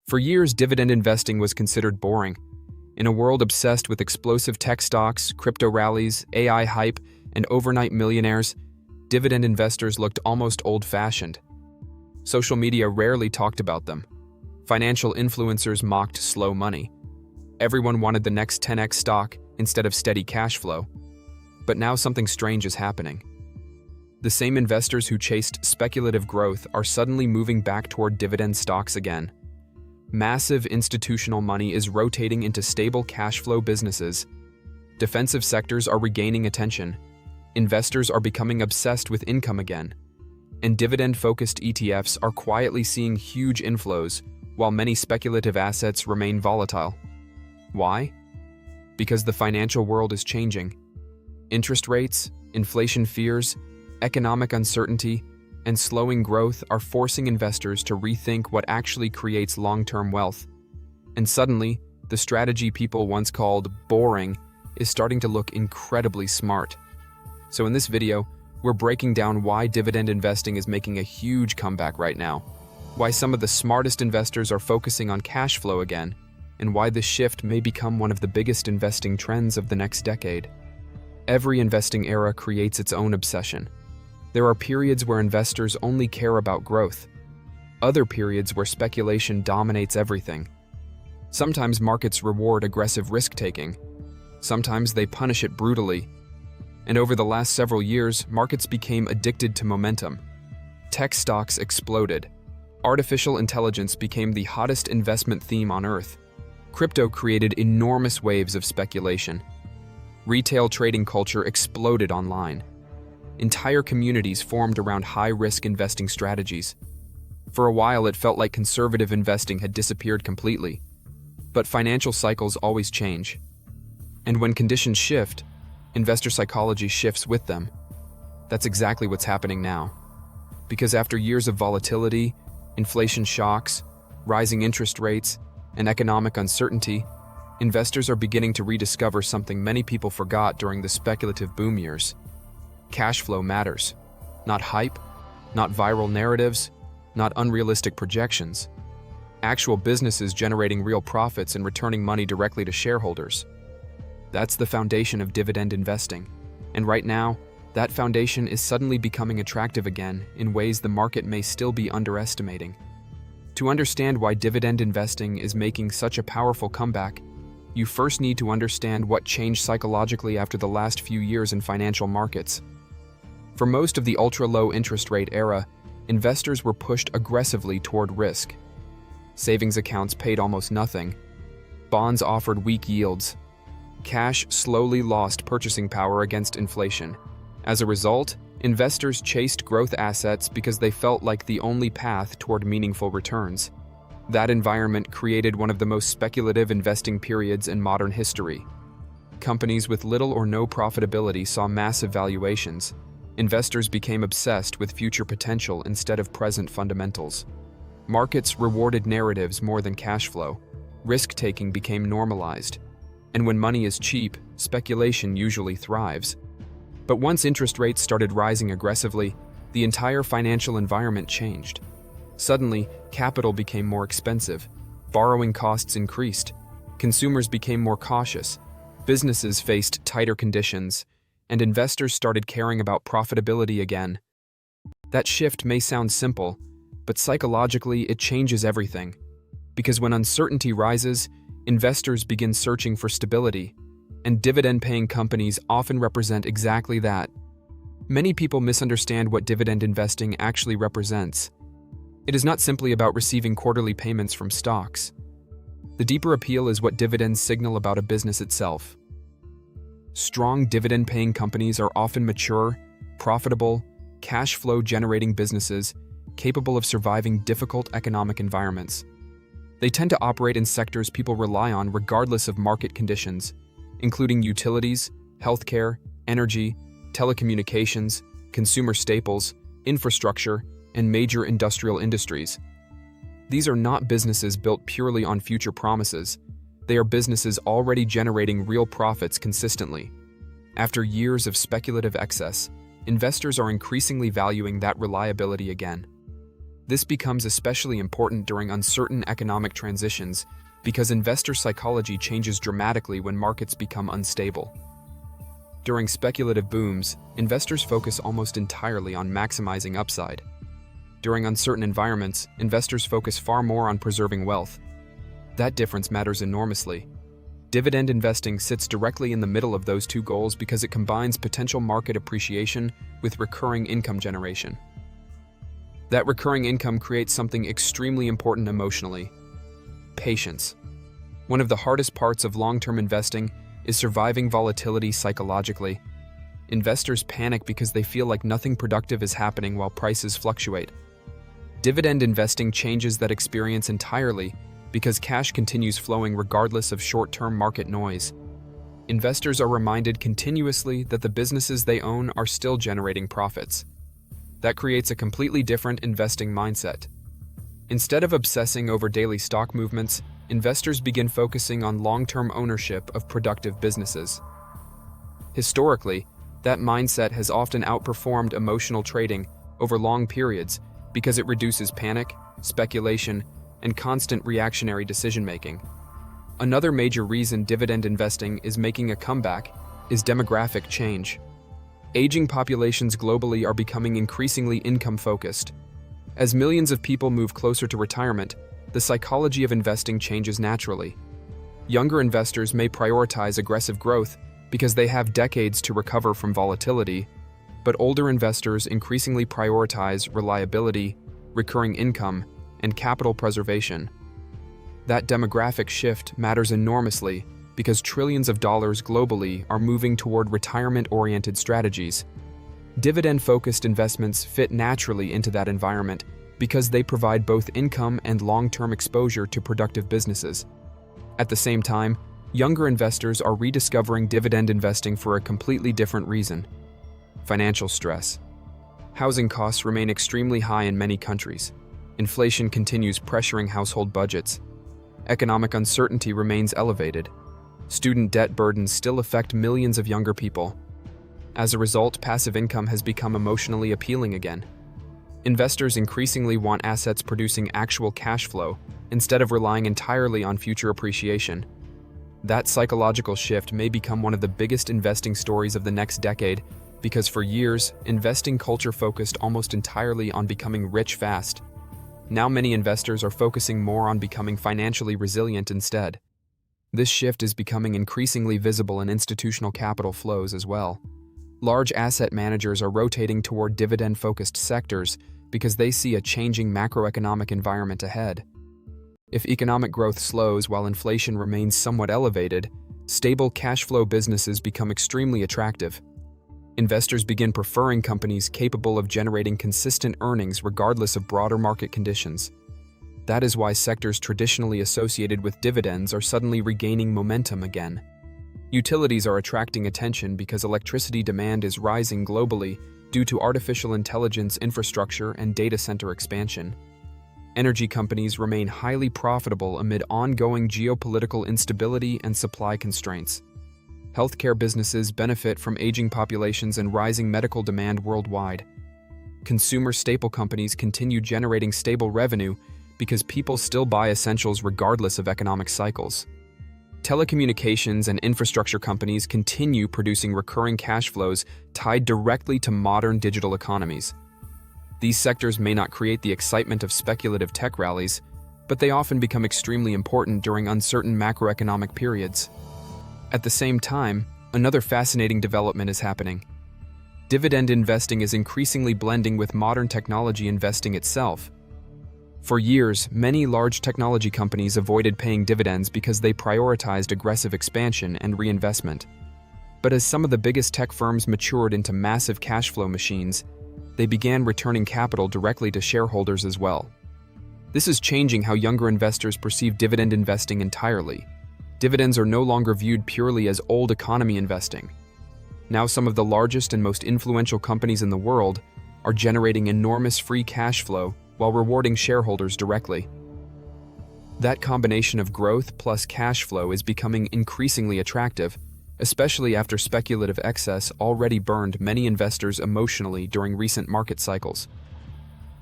For years, dividend investing was considered boring. In a world obsessed with explosive tech stocks, crypto rallies, AI hype, and overnight millionaires, dividend investors looked almost old-fashioned. Social media rarely talked about them. Financial influencers mocked slow money. Everyone wanted the next 10x stock instead of steady cash flow. But now something strange is happening. The same investors who chased speculative growth are suddenly moving back toward dividend stocks again. Massive institutional money is rotating into stable cash flow businesses. Defensive sectors are regaining attention. Investors are becoming obsessed with income again. And dividend-focused ETFs are quietly seeing huge inflows, while many speculative assets remain volatile. Why? Because the financial world is changing. Interest rates, inflation fears, economic uncertainty, and slowing growth are forcing investors to rethink what actually creates long-term wealth. And suddenly, the strategy people once called boring is starting to look incredibly smart. So in this video, we're breaking down why dividend investing is making a huge comeback right now, why some of the smartest investors are focusing on cash flow again, and why this shift may become one of the biggest investing trends of the next decade. Every investing era creates its own obsession. There are periods where investors only care about growth, other periods where speculation dominates everything. Sometimes markets reward aggressive risk-taking, sometimes they punish it brutally. And over the last several years, markets became addicted to momentum. Tech stocks exploded. Artificial intelligence became the hottest investment theme on Earth. Crypto created enormous waves of speculation. Retail trading culture exploded online. Entire communities formed around high-risk investing strategies. For a while, it felt like conservative investing had disappeared completely. But financial cycles always change. And when conditions shift, investor psychology shifts with them. That's exactly what's happening now. Because after years of volatility, inflation shocks, rising interest rates, and economic uncertainty, investors are beginning to rediscover something many people forgot during the speculative boom years. Cash flow matters. Not hype, not viral narratives, not unrealistic projections. Actual businesses generating real profits and returning money directly to shareholders. That's the foundation of dividend investing. And right now, that foundation is suddenly becoming attractive again in ways the market may still be underestimating. To understand why dividend investing is making such a powerful comeback, you first need to understand what changed psychologically after the last few years in financial markets. For most of the ultra-low interest rate era, investors were pushed aggressively toward risk. Savings accounts paid almost nothing. Bonds offered weak yields. Cash slowly lost purchasing power against inflation. As a result, investors chased growth assets because they felt like the only path toward meaningful returns. That environment created one of the most speculative investing periods in modern history. Companies with little or no profitability saw massive valuations. Investors became obsessed with future potential instead of present fundamentals. Markets rewarded narratives more than cash flow. Risk-taking became normalized. And when money is cheap, speculation usually thrives. But once interest rates started rising aggressively, the entire financial environment changed. Suddenly, capital became more expensive. Borrowing costs increased. Consumers became more cautious. Businesses faced tighter conditions, and investors started caring about profitability again. That shift may sound simple, but psychologically it changes everything. Because when uncertainty rises, investors begin searching for stability, and dividend-paying companies often represent exactly that. Many people misunderstand what dividend investing actually represents. It is not simply about receiving quarterly payments from stocks. The deeper appeal is what dividends signal about a business itself. Strong dividend-paying companies are often mature, profitable, cash flow-generating businesses capable of surviving difficult economic environments. They tend to operate in sectors people rely on regardless of market conditions, including utilities, healthcare, energy, telecommunications, consumer staples, infrastructure, and major industrial industries. These are not businesses built purely on future promises. They are businesses already generating real profits consistently. After years of speculative excess, investors are increasingly valuing that reliability again. This becomes especially important during uncertain economic transitions because investor psychology changes dramatically when markets become unstable. During speculative booms, investors focus almost entirely on maximizing upside. During uncertain environments, investors focus far more on preserving wealth. That difference matters enormously. Dividend investing sits directly in the middle of those two goals because it combines potential market appreciation with recurring income generation. That recurring income creates something extremely important emotionally: patience. One of the hardest parts of long-term investing is surviving volatility psychologically. Investors panic because they feel like nothing productive is happening while prices fluctuate. Dividend investing changes that experience entirely because cash continues flowing regardless of short-term market noise. Investors are reminded continuously that the businesses they own are still generating profits. That creates a completely different investing mindset. Instead of obsessing over daily stock movements, investors begin focusing on long-term ownership of productive businesses. Historically, that mindset has often outperformed emotional trading over long periods because it reduces panic, speculation, and constant reactionary decision-making. Another major reason dividend investing is making a comeback is demographic change. Aging populations globally are becoming increasingly income-focused. As millions of people move closer to retirement, the psychology of investing changes naturally. Younger investors may prioritize aggressive growth because they have decades to recover from volatility, but older investors increasingly prioritize reliability, recurring income, and capital preservation. That demographic shift matters enormously because trillions of dollars globally are moving toward retirement-oriented strategies. Dividend-focused investments fit naturally into that environment because they provide both income and long-term exposure to productive businesses. At the same time, younger investors are rediscovering dividend investing for a completely different reason: financial stress. Housing costs remain extremely high in many countries. Inflation continues pressuring household budgets. Economic uncertainty remains elevated. Student debt burdens still affect millions of younger people. As a result, passive income has become emotionally appealing again. Investors increasingly want assets producing actual cash flow instead of relying entirely on future appreciation. That psychological shift may become one of the biggest investing stories of the next decade because for years, investing culture focused almost entirely on becoming rich fast. Now many investors are focusing more on becoming financially resilient instead. This shift is becoming increasingly visible in institutional capital flows as well. Large asset managers are rotating toward dividend-focused sectors because they see a changing macroeconomic environment ahead. If economic growth slows while inflation remains somewhat elevated, stable cash flow businesses become extremely attractive. Investors begin preferring companies capable of generating consistent earnings regardless of broader market conditions. That is why sectors traditionally associated with dividends are suddenly regaining momentum again. Utilities are attracting attention because electricity demand is rising globally due to artificial intelligence infrastructure and data center expansion. Energy companies remain highly profitable amid ongoing geopolitical instability and supply constraints. Healthcare businesses benefit from aging populations and rising medical demand worldwide. Consumer staple companies continue generating stable revenue because people still buy essentials regardless of economic cycles. Telecommunications and infrastructure companies continue producing recurring cash flows tied directly to modern digital economies. These sectors may not create the excitement of speculative tech rallies, but they often become extremely important during uncertain macroeconomic periods. At the same time, another fascinating development is happening. Dividend investing is increasingly blending with modern technology investing itself. For years, many large technology companies avoided paying dividends because they prioritized aggressive expansion and reinvestment. But as some of the biggest tech firms matured into massive cash flow machines, they began returning capital directly to shareholders as well. This is changing how younger investors perceive dividend investing entirely. Dividends are no longer viewed purely as old economy investing. Now some of the largest and most influential companies in the world are generating enormous free cash flow while rewarding shareholders directly. That combination of growth plus cash flow is becoming increasingly attractive, especially after speculative excess already burned many investors emotionally during recent market cycles.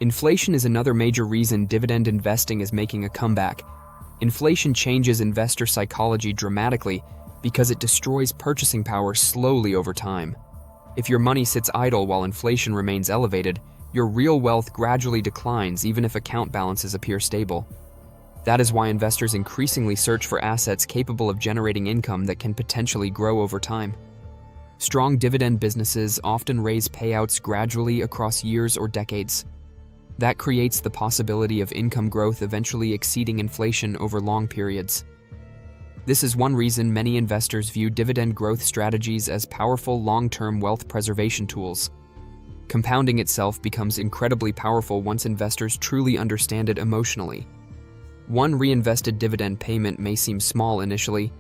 Inflation is another major reason dividend investing is making a comeback. Inflation changes investor psychology dramatically because it destroys purchasing power slowly over time. If your money sits idle while inflation remains elevated, your real wealth gradually declines even if account balances appear stable. That is why investors increasingly search for assets capable of generating income that can potentially grow over time. Strong dividend businesses often raise payouts gradually across years or decades. That creates the possibility of income growth eventually exceeding inflation over long periods. This is one reason many investors view dividend growth strategies as powerful long-term wealth preservation tools. Compounding itself becomes incredibly powerful once investors truly understand it emotionally. One reinvested dividend payment may seem small initially,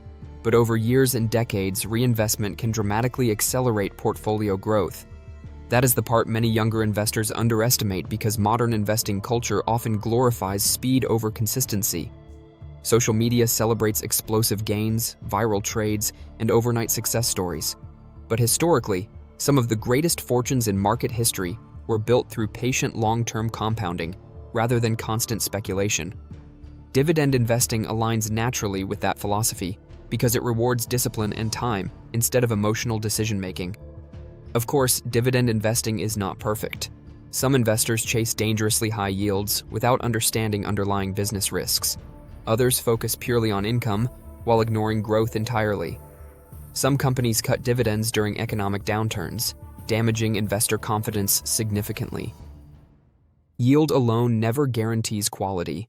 but over years and decades, reinvestment can dramatically accelerate portfolio growth. That is the part many younger investors underestimate because modern investing culture often glorifies speed over consistency. Social media celebrates explosive gains, viral trades, and overnight success stories. But historically, some of the greatest fortunes in market history were built through patient long-term compounding rather than constant speculation. Dividend investing aligns naturally with that philosophy because it rewards discipline and time instead of emotional decision-making. Of course, dividend investing is not perfect. Some investors chase dangerously high yields without understanding underlying business risks. Others focus purely on income while ignoring growth entirely. Some companies cut dividends during economic downturns, damaging investor confidence significantly. Yield alone never guarantees quality.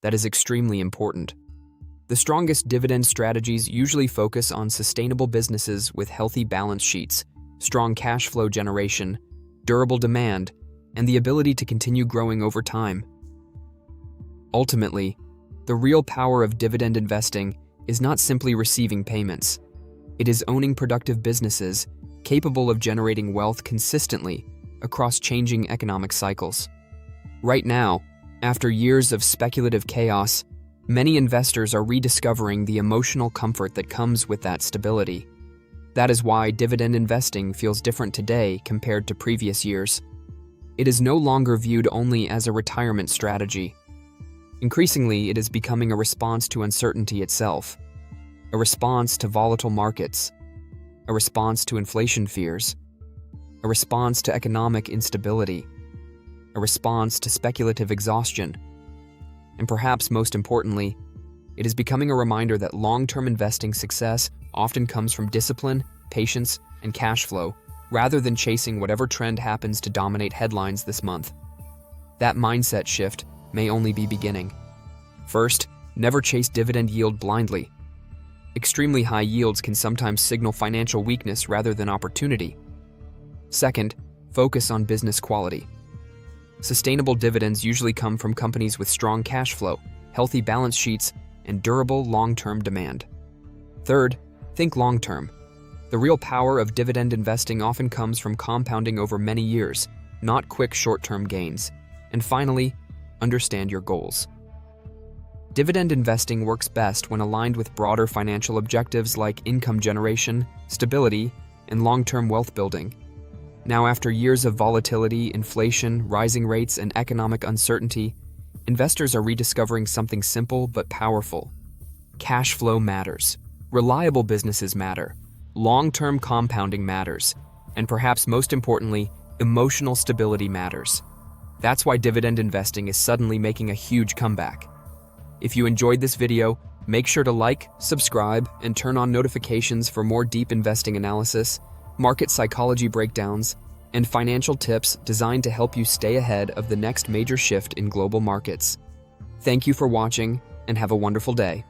That is extremely important. The strongest dividend strategies usually focus on sustainable businesses with healthy balance sheets, strong cash flow generation, durable demand, and the ability to continue growing over time. Ultimately, the real power of dividend investing is not simply receiving payments. It is owning productive businesses capable of generating wealth consistently across changing economic cycles. Right now, after years of speculative chaos, many investors are rediscovering the emotional comfort that comes with that stability. That is why dividend investing feels different today compared to previous years. It is no longer viewed only as a retirement strategy. Increasingly, it is becoming a response to uncertainty itself, a response to volatile markets, a response to inflation fears, a response to economic instability, a response to speculative exhaustion, and perhaps most importantly, it is becoming a reminder that long-term investing success often comes from discipline, patience, and cash flow, rather than chasing whatever trend happens to dominate headlines this month. That mindset shift may only be beginning. First, never chase dividend yield blindly. Extremely high yields can sometimes signal financial weakness rather than opportunity. Second, focus on business quality. Sustainable dividends usually come from companies with strong cash flow, healthy balance sheets, and durable long-term demand. Third, think long-term. The real power of dividend investing often comes from compounding over many years, not quick short-term gains. And finally, understand your goals. Dividend investing works best when aligned with broader financial objectives like income generation, stability, and long-term wealth building. Now, after years of volatility, inflation, rising rates, and economic uncertainty, investors are rediscovering something simple but powerful. Cash flow matters. Reliable businesses matter. Long-term compounding matters. And perhaps most importantly, emotional stability matters. That's why dividend investing is suddenly making a huge comeback. If you enjoyed this video, make sure to like, subscribe, and turn on notifications for more deep investing analysis, market psychology breakdowns, and financial tips designed to help you stay ahead of the next major shift in global markets. Thank you for watching, and have a wonderful day.